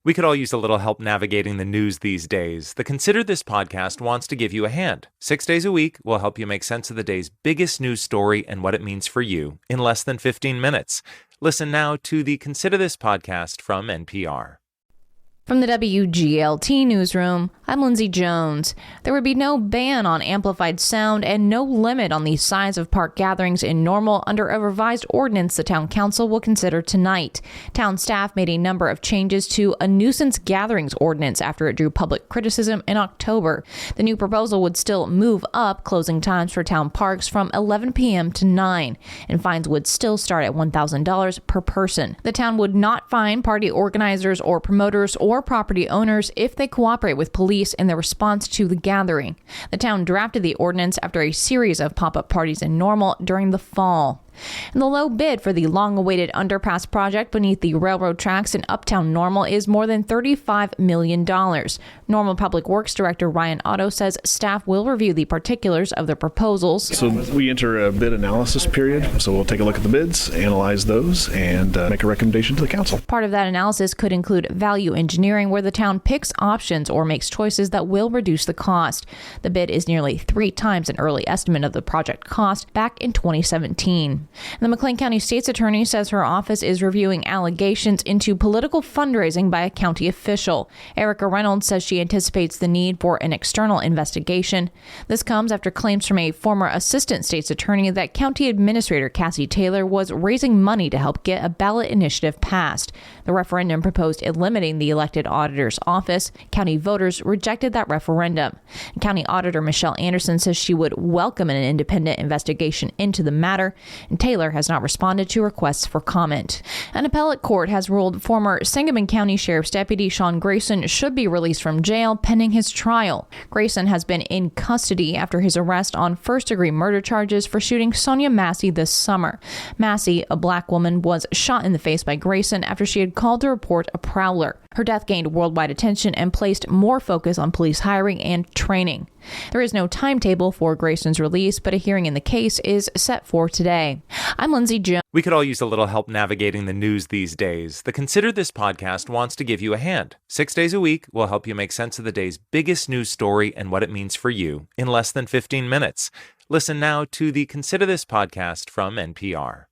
We could all use a little help navigating the news these days. The Consider This podcast wants to give you a hand. 6 days a week, we'll help you make sense of the day's biggest news story and what it means for you in less than 15 minutes. Listen now to the Consider This podcast from NPR. From the WGLT newsroom, I'm Lindsay Jones. There would be no ban on amplified sound and no limit on the size of park gatherings in Normal under a revised ordinance the town council will consider tonight. Town staff made a number of changes to a nuisance gatherings ordinance after it drew public criticism in October. The new proposal would still move up closing times for town parks from 11 p.m. to 9, and fines would still start at $1,000 per person. The town would not fine party organizers or promoters or property owners if they cooperate with police in their response to the gathering. The town drafted the ordinance after a series of pop-up parties in Normal during the fall. And the low bid for the long-awaited underpass project beneath the railroad tracks in uptown Normal is more than $35 million. Normal Public Works Director Ryan Otto says staff will review the particulars of the proposals. So we enter a bid analysis period, so we'll take a look at the bids, analyze those, and make a recommendation to the council. Part of that analysis could include value engineering, where the town picks options or makes choices that will reduce the cost. The bid is nearly 3 times an early estimate of the project cost back in 2017. The McLean County State's Attorney says her office is reviewing allegations into political fundraising by a county official. Erica Reynolds says she anticipates the need for an external investigation. This comes after claims from a former assistant state's attorney that County Administrator Cassie Taylor was raising money to help get a ballot initiative passed. The referendum proposed eliminating the elected auditor's office. County voters rejected that referendum. County Auditor Michelle Anderson says she would welcome an independent investigation into the matter, and Taylor has not responded to requests for comment. An appellate court has ruled former Sangamon County Sheriff's Deputy Sean Grayson should be released from jail pending his trial. Grayson has been in custody after his arrest on first-degree murder charges for shooting Sonia Massey this summer. Massey, a black woman, was shot in the face by Grayson after she had called to report a prowler. Her death gained worldwide attention and placed more focus on police hiring and training. There is no timetable for Grayson's release, but a hearing in the case is set for today. I'm Lindsay Jones. We could all use a little help navigating the news these days. The Consider This podcast wants to give you a hand. 6 days a week, we'll help you make sense of the day's biggest news story and what it means for you in less than 15 minutes. Listen now to the Consider This podcast from NPR.